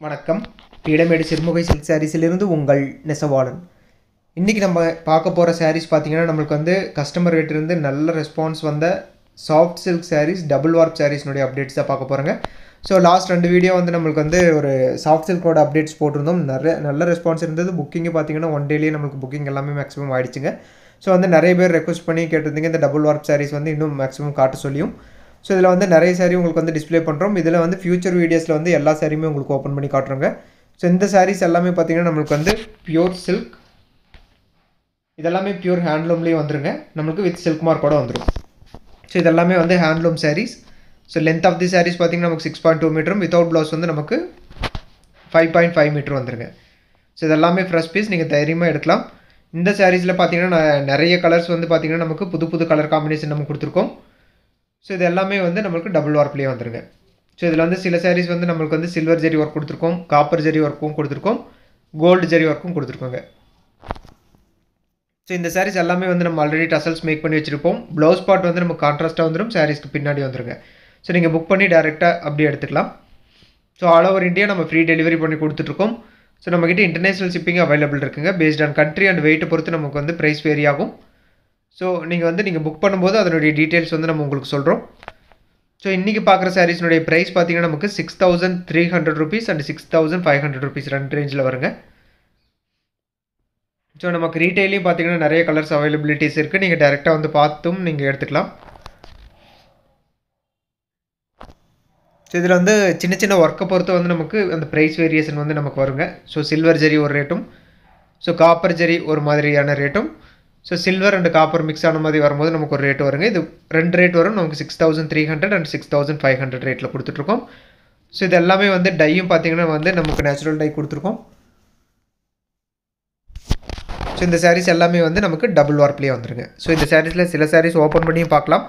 வணக்கம். பீடமேடு சிறுமுகை சில்க் சாரீஸிலிருந்து உங்கள் நெசவாளன். இன்றைக்கி நம்ம பார்க்க போகிற சாரீஸ் பார்த்திங்கன்னா நம்மளுக்கு வந்து கஸ்டமர் கிட்டேருந்து நல்ல ரெஸ்பான்ஸ் வந்த soft silk saris, double warp சாரீஸ்னுடைய அப்டேட்ஸ் தான் பார்க்க போகிறேங்க. ஸோ லாஸ்ட் 2 வீடியோ வந்து நம்மளுக்கு வந்து ஒரு சாஃப்ட் சில்கோட அப்டேட்ஸ் போட்டிருந்தோம். நல்ல ரெஸ்பான்ஸ் இருந்தது. புக்கிங்கு பார்த்திங்கன்னா 1 டேலேயே நம்மளுக்கு புக்கிங் எல்லாமே மேக்ஸிமம் ஆகிடுச்சுங்க. ஸோ வந்து நிறைய பேர் ரெக்வஸ்ட் பண்ணி கேட்டிருந்தீங்க இந்த டபுள் வார்ப் சாரீஸ் வந்து இன்னும் மேக்ஸிமம் காட்ட சொல்லியும். ஸோ இதில் வந்து நிறைய சாரீ உங்களுக்கு வந்து டிஸ்பிளே பண்ணுறோம். இதில் வந்து ஃபியூச்சர் வீடியோஸில் வந்து எல்லா சாரியுமே உங்களுக்கு ஓப்பன் பண்ணி காட்டுறோங்க. ஸோ இந்த சாரீஸ் எல்லாமே பார்த்திங்கன்னா நம்மளுக்கு வந்து பியூர் சில்க், இதெல்லாமே பியூர் ஹேண்ட்லூம்லேயே வந்துருங்க. நம்மளுக்கு வித் சில்க் மார்க்கோட வந்துடும். ஸோ இதெல்லாமே வந்து handloom saris. So length of the saris பார்த்திங்கன்னா நமக்கு 6.2 மீட்டரும், வித்தவுட் ப்ளவுஸ் வந்து நமக்கு 5.5 மீட்டர் வந்துருங்க. ஸோ இதெல்லாமே ஃப்ரெஷ் பீஸ், நீங்கள் தைரியமாக எடுக்கலாம். இந்த சாரீஸில் பார்த்திங்கன்னா நிறைய கலர்ஸ் வந்து பார்த்திங்கன்னா நமக்கு புது கலர் காம்பினேஷன் நம்ம கொடுத்துருக்கோம். ஸோ இது எல்லாமே வந்து நம்மளுக்கு டபுள் வார்ப்லேயே வந்துருங்க. ஸோ இதில் வந்து சில சாரீஸ் வந்து நம்மளுக்கு வந்து சில்வர் ஜெரி ஒர்க் கொடுத்துருக்கோம், காப்பர் ஜெரி ஒர்க்கும் கொடுத்துருக்கோம், கோல்டு ஜெரி ஒர்க்கும் கொடுத்துருக்கோங்க. ஸோ இந்த சாரீஸ் எல்லாமே வந்து நம்ம ஆல்ரெடி டசல்ஸ் மேக் பண்ணி வச்சுருப்போம். ப்ளவுஸ் பார்ட் வந்து நம்ம கான்ட்ராஸ்ட்டாக வந்துடும், சாரீஸ்க்கு பின்னாடி வந்துருங்க. ஸோ நீங்கள் புக் பண்ணி டேரெக்டாக அப்படியே எடுத்துக்கலாம். ஸோ ஆல் ஓவர் இந்தியா நம்ம ஃப்ரீ டெலிவரி பண்ணி கொடுத்துட்ருக்கோம். ஸோ நம்மக்கிட்ட இன்டர்நேஷனல் ஷிப்பிங் அவைலபிள் இருக்குங்க. பேஸ்ட் ஆன் கண்ட்ரி அண்ட் வெயிட்டை பொறுத்து நமக்கு வந்து ப்ரைஸ் வேரி ஆகும். ஸோ நீங்கள் புக் பண்ணும்போது அதனுடைய டீட்டெயில்ஸ் வந்து நம்ம உங்களுக்கு சொல்கிறோம். ஸோ இன்றைக்கி பார்க்குற சாரீஸ்னுடைய ப்ரைஸ் பார்த்திங்கன்னா நமக்கு 6,300 rupees அண்ட் 6,500 rupees 2 ரேஞ்சில் வருங்க. ஸோ நமக்கு ரீட்டெயிலையும் பார்த்திங்கன்னா நிறைய கலர்ஸ் அவைலபிலிட்டிஸ் இருக்குது. நீங்கள் டேரெக்டாக வந்து பார்த்தும் நீங்கள் எடுத்துக்கலாம். ஸோ இதில் வந்து சின்ன ஒர்க்கை பொறுத்து வந்து நமக்கு அந்த ப்ரைஸ் வேரியேஷன் வந்து நமக்கு வருங்க. ஸோ சில்வர் ஜெரி ஒரு ரேட்டும், ஸோ காப்பர் ஜெரி ஒரு மாதிரியான ரேட்டும், so silver and copper mix ஆன மாதிரி வரும்போது நமக்கு ஒரு ரேட் வருங்க. இது 2 ரேட் வரும். நமக்கு 6,300 அண்ட் 6,500 ரேட்டில் கொடுத்துட்ருக்கோம். ஸோ இது எல்லாமே வந்து டையும் பார்த்திங்கன்னா வந்து நமக்கு நேச்சுரல் டை கொடுத்துருக்கோம். ஸோ இந்த சாரீஸ் எல்லாமே வந்து நமக்கு டபுள் வார்ப்லேயே வந்துருங்க. ஸோ இந்த சாரீஸில் சில சாரீஸ் ஓப்பன் பண்ணியும் பார்க்கலாம்.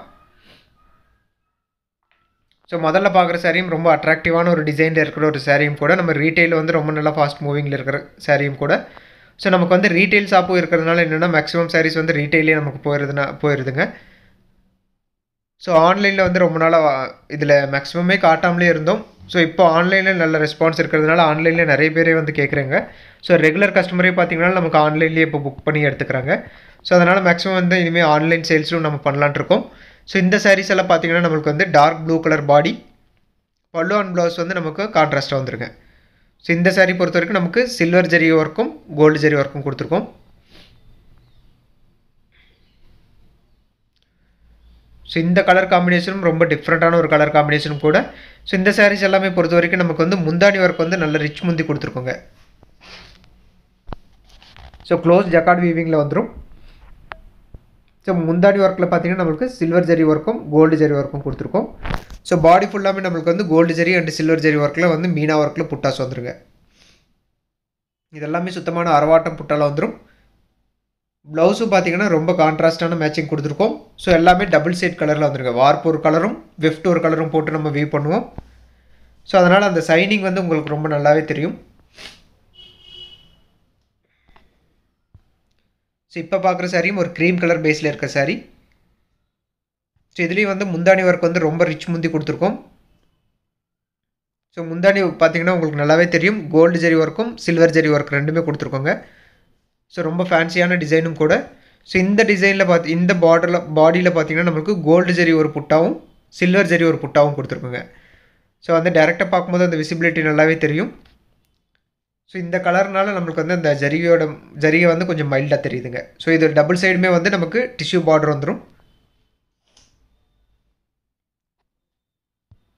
ஸோ முதல்ல பார்க்குற சாரியும் ரொம்ப அட்ராக்டிவான ஒரு டிசைனில் இருக்கிற ஒரு சாரியும் கூட, நம்ம ரீட்டெயில் வந்து ரொம்ப நல்லா ஃபாஸ்ட் மூவிங்கில் இருக்கிற சாரியும் கூட. ஸோ நமக்கு வந்து ரீட்டெயில் ஷாப்பும் இருக்கிறதுனால என்னென்னா மேக்ஸிமம் சாரீஸ் வந்து ரீட்டெயிலே நமக்கு போயிடுதுங்க. ஸோ ஆன்லைனில் வந்து ரொம்ப நாளாக இதில் மேக்ஸிமமே காட்டாமலே இருந்தோம். ஸோ இப்போ ஆன்லைனில் நல்ல ரெஸ்பான்ஸ் இருக்கிறதுனால ஆன்லைனில் நிறைய பேரே வந்து கேட்குறாங்க. ஸோ ரெகுலர் கஸ்டமரே பார்த்திங்கன்னா நமக்கு ஆன்லைன்லேயே இப்போ புக் பண்ணி எடுத்துக்கிறாங்க. ஸோ அதனால் மேக்ஸிமம் வந்து இனிமேல் ஆன்லைன் சேல்ஸும் நம்ம பண்ணலான்ட்டு இருக்கோம். ஸோ இந்த சாரீஸ் எல்லாம் பார்த்திங்கன்னா நம்மளுக்கு வந்து டார்க் ப்ளூ கலர் பாடி, பல்லு அண்ட் ப்ளவுஸ் வந்து நமக்கு கான்ட்ராஸ்ட்டாக வந்துருங்க. ஸோ இந்த சாரீ பொறுத்த வரைக்கும் நமக்கு சில்வர் ஜெரி ஒர்க்கும் கோல்டு ஜெரி ஒர்க்கும் கொடுத்துருக்கோம். ஸோ இந்த கலர் காம்பினேஷனும் ரொம்ப டிஃப்ரெண்ட்டான ஒரு கலர் காம்பினேஷனும் கூட. ஸோ இந்த சாரீஸ் எல்லாமே பொறுத்த வரைக்கும் நமக்கு வந்து முந்தானி ஒர்க் வந்து நல்ல ரிச் முந்தி கொடுத்துருக்கோங்க. ஸோ க்ளோஸ் ஜக்கார்ட் வீவிங்கில் வந்துடும். ஸோ முந்தானி ஒர்க்கில் பார்த்திங்கன்னா நம்மளுக்கு சில்வர் ஜெரி ஒர்க்கும் கோல்டு ஜெரி ஒர்க்கும் கொடுத்துருக்கோம். ஸோ பாடி ஃபுல்லாமே நம்மளுக்கு வந்து கோல்டு ஜெரி அண்ட் சில்வர் ஜெரி ஒர்க்கில் வந்து மீனா ஒர்க்கில் புட்டாஸ் வந்துருங்க. இதெல்லாமே சுத்தமான அரவாட்டம் புட்டால் வந்துடும். ப்ளவுஸும் பார்த்திங்கன்னா ரொம்ப கான்ட்ராஸ்டான மேட்சிங் கொடுத்துருக்கோம். ஸோ எல்லாமே டபுள் ஷேட் கலரில் வந்துருங்க. வார்ப் ஒரு கலரும் வெஃப்ட் ஒரு கலரும் போட்டு நம்ம வீவ் பண்ணுவோம். ஸோ அதனால் அந்த சைனிங் வந்து உங்களுக்கு ரொம்ப நல்லாவே தெரியும். ஸோ இப்போ பார்க்குற சாரியும் ஒரு க்ரீம் கலர் பேஸில் இருக்க சாரீ. ஸோ இதுலேயும் வந்து முந்தானி ஒர்க் வந்து ரொம்ப ரிச் முந்தி கொடுத்துருக்கோம். ஸோ முந்தானி பார்த்திங்கன்னா உங்களுக்கு நல்லாவே தெரியும். கோல்டு ஜெரி ஒர்க்கும் சில்வர் ஜெரி ஒர்க் ரெண்டுமே கொடுத்துருக்கோங்க. ஸோ ரொம்ப ஃபேன்சியான டிசைனும் கூட. ஸோ இந்த டிசைனில் இந்த பாடியில் பார்த்திங்கன்னா நம்மளுக்கு கோல்டு ஜெரி ஒரு புட்டாவும் சில்வர் ஜெரி ஒரு புட்டாவும் கொடுத்துருக்கோங்க. ஸோ வந்து டேரெக்டாக பார்க்கும்போது அந்த விசிபிலிட்டி நல்லாவே தெரியும். ஸோ இந்த கலர்னால நம்மளுக்கு வந்து அந்த ஜரிகை வந்து கொஞ்சம் மைல்டாக தெரியுதுங்க. ஸோ இது டபுள் சைடுமே வந்து நமக்கு டிஷ்யூ பார்டர் வந்துடும்.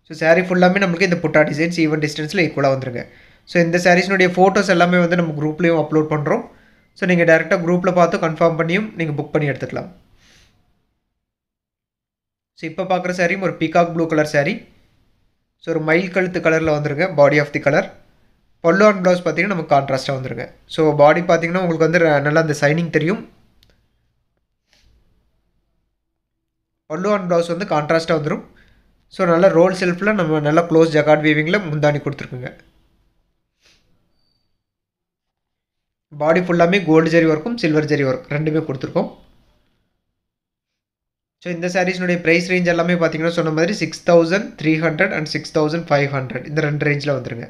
ஸோ சாரீ ஃபுல்லாமே நம்மளுக்கு இந்த புட்டா டிசைன்ஸ் ஈவன் டிஸ்டன்ஸில் ஈக்குவலாக வந்துருங்க. ஸோ இந்த சாரீஸ்னுடைய ஃபோட்டோஸ் எல்லாமே வந்து நம்ம குரூப்லேயும் அப்லோட் பண்ணுறோம். ஸோ நீங்கள் டேரெக்டாக குரூப்பில் பார்த்து கன்ஃபார்ம் பண்ணியும் நீங்கள் புக் பண்ணி எடுத்துக்கலாம். ஸோ இப்போ பார்க்குற சாரியும் ஒரு peacock blue colour sari. So ஒரு மயில் கழுத்து கலரில் வந்துருங்க. Body of the colour. பல்லு அண்ட் ப்ளவுஸ் பார்த்திங்கன்னா நமக்கு கான்ட்ராஸ்ட்டாக வந்துருங்க. ஸோ பாடி பார்த்திங்கன்னா உங்களுக்கு வந்து நல்லா அந்த சைனிங் தெரியும். பல்லு அண்ட் ப்ளவுஸ் வந்து கான்ட்ராஸ்ட்டாக வந்துடும். ஸோ நல்லா ரோல் செல்ஃபில் நம்ம நல்லா க்ளோஸ் ஜக்கார்ட் வீவிங்கில் முந்தானி கொடுத்துருக்குங்க. பாடி ஃபுல்லாமே கோல்டு ஜெரி ஒர்க்கும் சில்வர் ஜெரி ஒர்க் ரெண்டுமே கொடுத்துருக்கோம். ஸோ இந்த சாரீஸ்னுடைய ப்ரைஸ் ரேஞ்ச் எல்லாமே பார்த்திங்கன்னா சொன்ன மாதிரி 6,300 அண்ட் 6,500 இந்த 2 ரேஞ்சில் வந்துருங்க.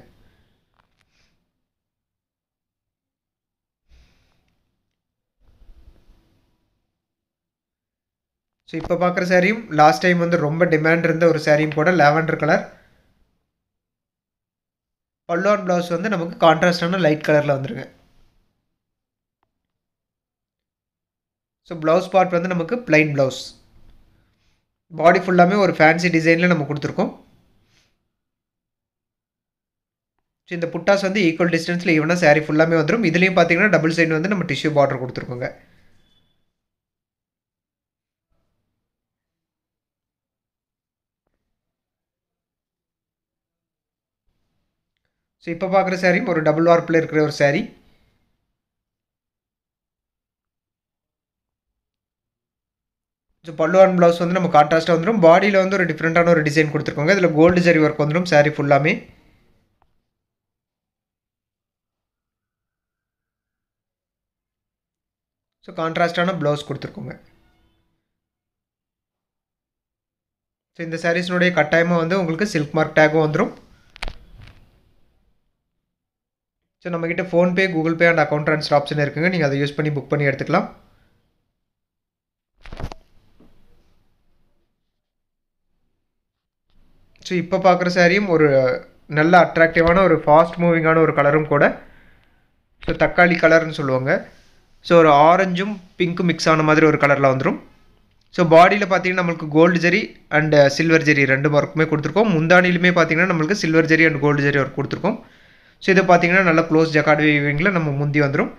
ஸோ இப்போ பார்க்குற சாரியும் லாஸ்ட் டைம் வந்து ரொம்ப டிமாண்ட் இருந்த ஒரு சாரியும் கூட லாவெண்டர் கலர். பல்லு அண்ட் ப்ளவுஸ் வந்து நமக்கு கான்ட்ராஸ்டான லைட் கலரில் வந்துருங்க. ஸோ ப்ளவுஸ் பார்ட் வந்து நமக்கு பிளைன் ப்ளவுஸ். பாடி ஃபுல்லாமே ஒரு ஃபேன்சி டிசைனில் நம்ம கொடுத்துருக்கோம். ஸோ இந்த புட்டாஸ் வந்து ஈக்குவல் டிஸ்டன்ஸில் ஈவனாக சாரீ ஃபுல்லாமே வந்துடும். இதுலேயும் பார்த்தீங்கன்னா டபுள் சைடு வந்து நம்ம டிஷ்யூ பார்டர் கொடுத்துருக்கோங்க. ஸோ இப்போ பார்க்குற சாரியும் ஒரு டபுள் வார்ப்பில் இருக்கிற ஒரு சாரீ. ஸோ பல்லு அண்ட் ப்ளவுஸ் வந்து நம்ம கான்ட்ராஸ்ட்டாக வந்துடும். பாடியில் வந்து ஒரு டிஃப்ரெண்ட்டான ஒரு டிசைன் கொடுத்துருக்கோங்க. இதில் கோல்டு ஜரி ஒர்க் வந்துடும் சாரீ ஃபுல்லாமே. ஸோ கான்ட்ராஸ்டான ப்ளவுஸ் கொடுத்துருக்கோங்க. ஸோ இந்த சாரீஸ்னுடைய கட்டாயமாக வந்து உங்களுக்கு சில்க் மார்க் டேக்கும் வந்துடும். ஸோ நம்மக்கிட்ட PhonePe, Google pay and account transfer option இருக்குங்க. நீங்கள் அதை யூஸ் பண்ணி புக் பண்ணி எடுத்துக்கலாம். ஸோ இப்போ பார்க்குற சாரியும் ஒரு நல்ல அட்ராக்டிவான ஒரு ஃபாஸ்ட் மூவிங்கான ஒரு கலரும் கூட. ஸோ தக்காளி கலர்னு சொல்லுவாங்க. ஸோ ஒரு ஆரஞ்சும் பிங்க்கும் மிக்ஸ் ஆன மாதிரி ஒரு கலரில் வந்துடும். ஸோ பாடியில் பார்த்தீங்கன்னா நம்மளுக்கு gold zari and silver zari ரெண்டு ஒர்க்குமே கொடுத்துருக்கோம். முந்தானிலுமே பார்த்தீங்கன்னா நம்மளுக்கு silver zari and gold zari work கொடுத்துருக்கோம். ஸோ இதை பார்த்தீங்கன்னா நல்லா க்ளோஸ் ஜக்கார்ட் வீவிங்கில் நம்ம முந்தி வந்துடும்.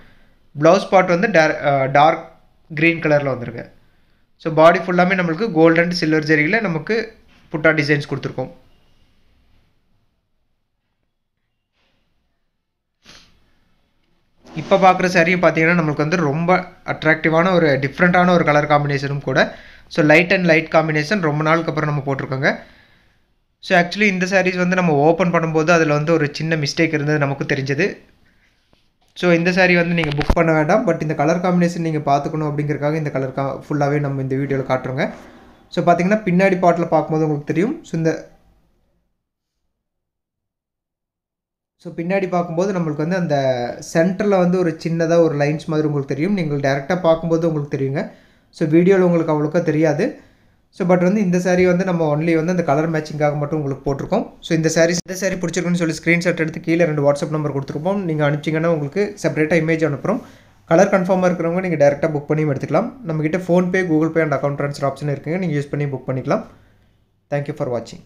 ப்ளவுஸ் பார்ட் வந்து டார்க் க்ரீன் கலரில் வந்துருங்க. ஸோ பாடி ஃபுல்லாமே நம்மளுக்கு கோல்டு அண்ட் சில்வர் ஜெரியில் நமக்கு புட்டா டிசைன்ஸ் கொடுத்துருக்கோம். இப்போ பார்க்குற சாரியும் பார்த்தீங்கன்னா நம்மளுக்கு வந்து ரொம்ப அட்ராக்டிவான ஒரு டிஃப்ரெண்ட்டான ஒரு கலர் காம்பினேஷனும் கூட. So light and light combination ரொம்ப நாளுக்கு அப்புறம் நம்ம போட்டிருக்கோங்க. ஸோ ஆக்சுவலி இந்த சாரீஸ் வந்து நம்ம ஓப்பன் பண்ணும்போது அதில் வந்து ஒரு சின்ன மிஸ்டேக் இருந்தது நமக்கு தெரிஞ்சது. ஸோ இந்த சாரீ வந்து நீங்கள் புக் பண்ண வேண்டாம். பட் இந்த கலர் காம்பினேஷன் நீங்கள் பார்த்துக்கணும் அப்படிங்கிறக்காக இந்த கலர் ஃபுல்லாகவே நம்ம இந்த வீடியோவில் காட்டுறோங்க. ஸோ பார்த்தீங்கன்னா பின்னாடி பாட்டில் பார்க்கும்போது உங்களுக்கு தெரியும். ஸோ பின்னாடி பார்க்கும்போது நம்மளுக்கு வந்து அந்த சென்டரில் வந்து ஒரு சின்னதாக ஒரு லைன்ஸ் மாதிரி உங்களுக்கு தெரியும். நீங்கள் டேரெக்டாக பார்க்கும்போது உங்களுக்கு தெரியுங்க. ஸோ வீடியோவில் உங்களுக்கு அவ்வளோக்கா தெரியாது. ஸோ பட் வந்து இந்த சாரீ வந்து நம்ம ஒன்லி வந்து அந்த கலர் மேட்சிங்காக மட்டும் உங்களுக்கு போட்டிருக்கோம். ஸோ இந்த சாரீ பிடிச்சிருக்குன்னு சொல்லி ஸ்க்ரீன்ஷாட் எடுத்து கீழே 2 வாட்ஸ்அப் நம்பர் கொடுத்துருப்போம். நீங்கள் அனுப்பிச்சிங்கன்னா உங்களுக்கு செப்பரேட்டாக இமேஜ் அனுப்புகிறோம். கலர் கன்ஃபார்மாக இருக்கிறவங்க நீங்கள் டேரெக்டாக புக் பண்ணியும் எடுத்துக்கலாம். நம்மக்கிட்ட PhonePe, Google pay and account transfer option இருக்குங்க. நீங்கள் யூஸ் பண்ணி புக் பண்ணிக்கலாம். தேங்க்யூ ஃபார் வாட்சிங்.